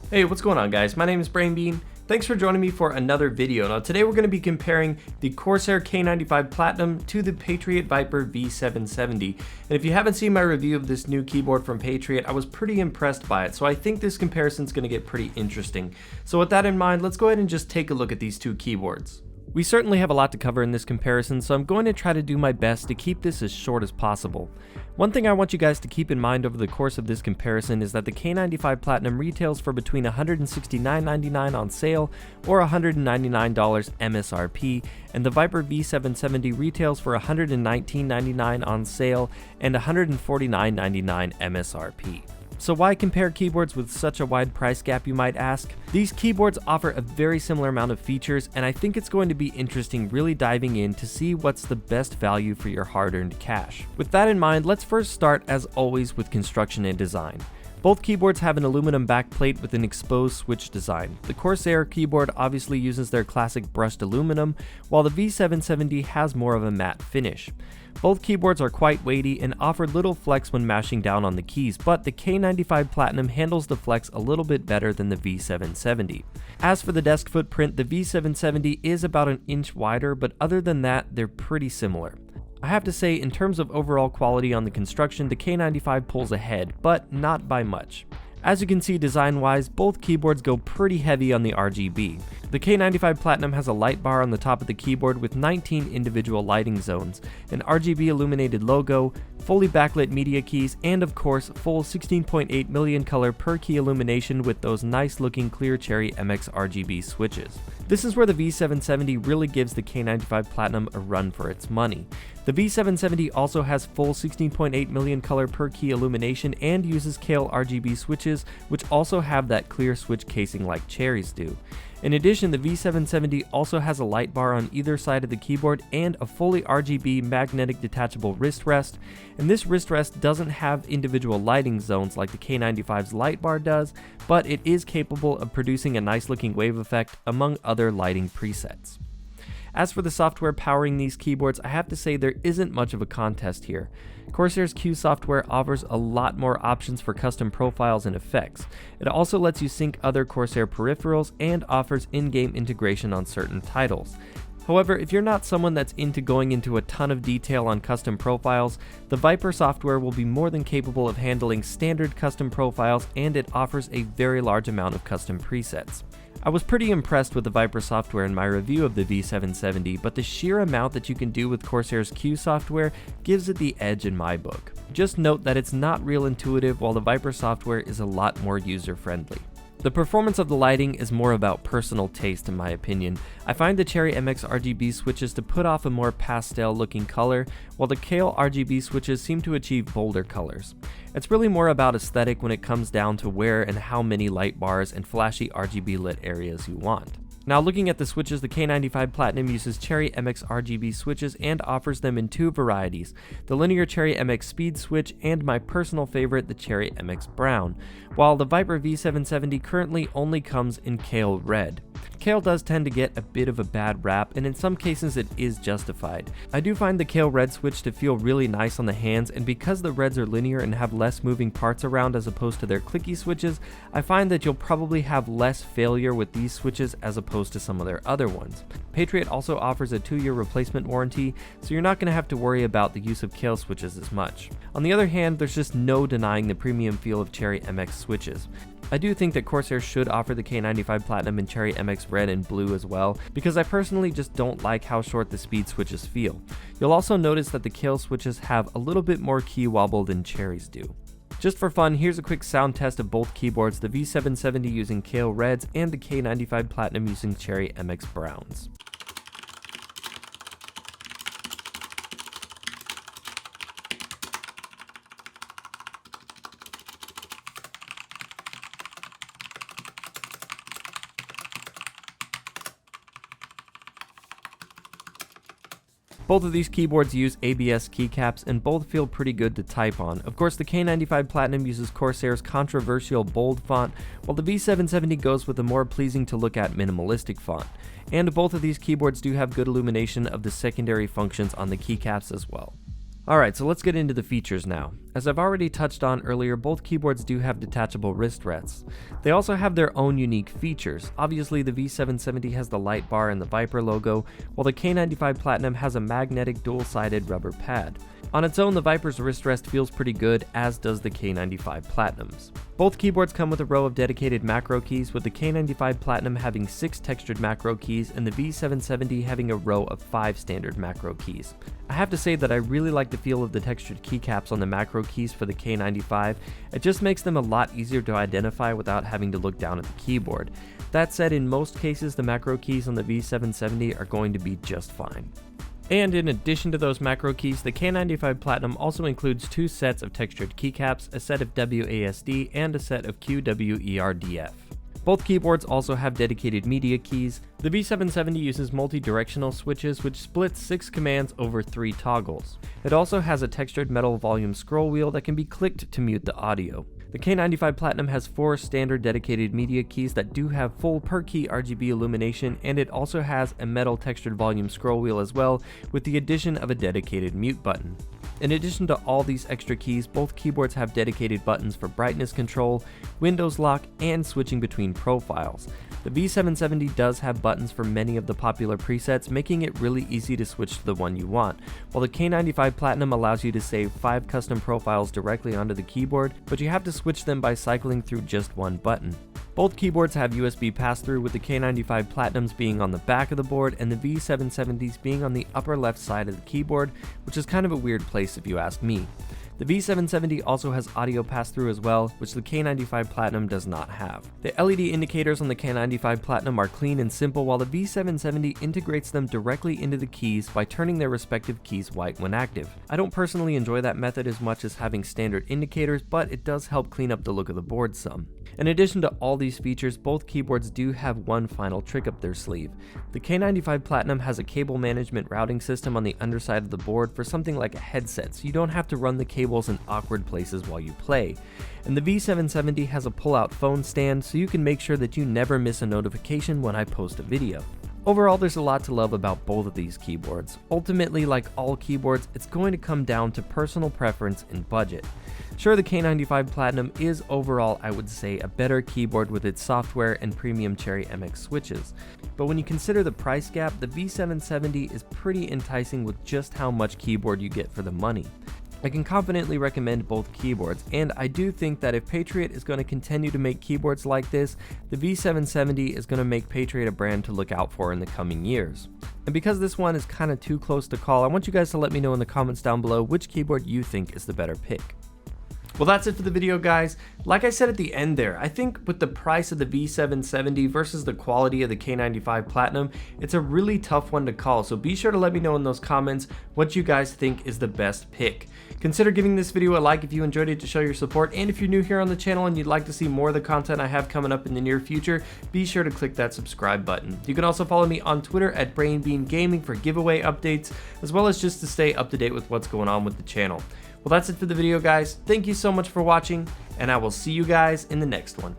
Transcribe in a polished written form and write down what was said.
Hey, what's going on guys? My name is Brainbean. Thanks for joining me for another video. Now today we're going to be comparing the Corsair K95 Platinum to the Patriot Viper V770. And if you haven't seen my review of this new keyboard from Patriot, I was pretty impressed by it. So I think this comparison is going to get pretty interesting. So with that in mind, let's go ahead and just take a look at these two keyboards. We certainly have a lot to cover in this comparison, so I'm going to try to do my best to keep this as short as possible. One thing I want you guys to keep in mind over the course of this comparison is that the K95 Platinum retails for between $169.99 on sale or $199 MSRP, and the Viper V770 retails for $119.99 on sale and $149.99 MSRP. So why compare keyboards with such a wide price gap, you might ask? These keyboards offer a very similar amount of features, and I think it's going to be interesting really diving in to see what's the best value for your hard-earned cash. With that in mind, let's first start as always with construction and design. Both keyboards have an aluminum backplate with an exposed switch design. The Corsair keyboard obviously uses their classic brushed aluminum, while the V770 has more of a matte finish. Both keyboards are quite weighty and offer little flex when mashing down on the keys, but the K95 Platinum handles the flex a little bit better than the V770. As for the desk footprint, the V770 is about an inch wider, but other than that, they're pretty similar. I have to say, in terms of overall quality on the construction, the K95 pulls ahead, but not by much. As you can see, design-wise, both keyboards go pretty heavy on the RGB. The K95 Platinum has a light bar on the top of the keyboard with 19 individual lighting zones, an RGB illuminated logo, fully backlit media keys, and of course, full 16.8 million color per key illumination with those nice looking clear cherry MX RGB switches. This is where the V770 really gives the K95 Platinum a run for its money. The V770 also has full 16.8 million color per key illumination and uses Kale RGB switches, which also have that clear switch casing like cherries do. In addition, the V770 also has a light bar on either side of the keyboard and a fully RGB magnetic detachable wrist rest, and this wrist rest doesn't have individual lighting zones like the K95's light bar does, but it is capable of producing a nice looking wave effect among other lighting presets. As for the software powering these keyboards, I have to say there isn't much of a contest here. Corsair's Q software offers a lot more options for custom profiles and effects. It also lets you sync other Corsair peripherals and offers in-game integration on certain titles. However, if you're not someone that's into going into a ton of detail on custom profiles, the Viper software will be more than capable of handling standard custom profiles, and it offers a very large amount of custom presets. I was pretty impressed with the Viper software in my review of the V770, but the sheer amount that you can do with Corsair's Q software gives it the edge in my book. Just note that it's not real intuitive, while the Viper software is a lot more user-friendly. The performance of the lighting is more about personal taste in my opinion. I find the Cherry MX RGB switches to put off a more pastel looking color, while the Kale RGB switches seem to achieve bolder colors. It's really more about aesthetic when it comes down to where and how many light bars and flashy RGB lit areas you want. Now looking at the switches, the K95 Platinum uses Cherry MX RGB switches and offers them in two varieties, the linear Cherry MX Speed switch and my personal favorite, the Cherry MX Brown, while the Viper V770 currently only comes in Kale Red. Kale does tend to get a bit of a bad rap, and in some cases it is justified. I do find the Kale Red switch to feel really nice on the hands, and because the Reds are linear and have less moving parts around as opposed to their clicky switches, I find that you'll probably have less failure with these switches as opposed to some of their other ones. Patriot also offers a 2-year replacement warranty, so you're not going to have to worry about the use of Kale switches as much. On the other hand, there's just no denying the premium feel of Cherry MX switches. I do think that Corsair should offer the K95 Platinum in Cherry MX Red and Blue as well, because I personally just don't like how short the speed switches feel. You'll also notice that the Kale switches have a little bit more key wobble than Cherries do. Just for fun, here's a quick sound test of both keyboards, the V770 using Kale Reds and the K95 Platinum using Cherry MX Browns. Both of these keyboards use ABS keycaps and both feel pretty good to type on. Of course, the K95 Platinum uses Corsair's controversial bold font, while the V770 goes with a more pleasing to look at minimalistic font. And both of these keyboards do have good illumination of the secondary functions on the keycaps as well. Alright, so let's get into the features now. As I've already touched on earlier, both keyboards do have detachable wrist rests. They also have their own unique features. Obviously, the V770 has the light bar and the Viper logo, while the K95 Platinum has a magnetic dual-sided rubber pad. On its own, the Viper's wrist rest feels pretty good, as does the K95 Platinum's. Both keyboards come with a row of dedicated macro keys, with the K95 Platinum having 6 textured macro keys and the V770 having a row of 5 standard macro keys. I have to say that I really like the feel of the textured keycaps on the macro keys for the K95. It just makes them a lot easier to identify without having to look down at the keyboard. That said, in most cases, the macro keys on the V770 are going to be just fine. And in addition to those macro keys, the K95 Platinum also includes 2 sets of textured keycaps, a set of WASD, and a set of QWERDF. Both keyboards also have dedicated media keys. The V770 uses multi-directional switches, which splits 6 commands over 3 toggles. It also has a textured metal volume scroll wheel that can be clicked to mute the audio. The K95 Platinum has 4 standard dedicated media keys that do have full per key RGB illumination, and it also has a metal textured volume scroll wheel as well, with the addition of a dedicated mute button. In addition to all these extra keys, both keyboards have dedicated buttons for brightness control, Windows lock, and switching between profiles. The V770 does have buttons for many of the popular presets, making it really easy to switch to the one you want, while the K95 Platinum allows you to save 5 custom profiles directly onto the keyboard, but you have to switch them by cycling through just one button. Both keyboards have USB pass-through, with the K95 Platinums being on the back of the board and the V770s being on the upper left side of the keyboard, which is kind of a weird place if you ask me. The V770 also has audio pass-through as well, which the K95 Platinum does not have. The LED indicators on the K95 Platinum are clean and simple, while the V770 integrates them directly into the keys by turning their respective keys white when active. I don't personally enjoy that method as much as having standard indicators, but it does help clean up the look of the board some. In addition to all these features, both keyboards do have one final trick up their sleeve. The K95 Platinum has a cable management routing system on the underside of the board for something like a headset, so you don't have to run the cables in awkward places while you play. And the V770 has a pull-out phone stand, so you can make sure that you never miss a notification when I post a video. Overall, there's a lot to love about both of these keyboards. Ultimately, like all keyboards, it's going to come down to personal preference and budget. Sure, the K95 Platinum is overall, I would say, a better keyboard with its software and premium Cherry MX switches. But when you consider the price gap, the V770 is pretty enticing with just how much keyboard you get for the money. I can confidently recommend both keyboards, and I do think that if Patriot is going to continue to make keyboards like this, the V770 is going to make Patriot a brand to look out for in the coming years. And because this one is kind of too close to call, I want you guys to let me know in the comments down below which keyboard you think is the better pick. Well, that's it for the video, guys. Like I said at the end there, I think with the price of the V770 versus the quality of the K95 Platinum, it's a really tough one to call, so be sure to let me know in those comments what you guys think is the best pick. Consider giving this video a like if you enjoyed it to show your support, and if you're new here on the channel and you'd like to see more of the content I have coming up in the near future, be sure to click that subscribe button. You can also follow me on Twitter at BrainBeanGaming for giveaway updates, as well as just to stay up to date with what's going on with the channel. Well, that's it for the video, guys. Thank you so much for watching, and I will see you guys in the next one.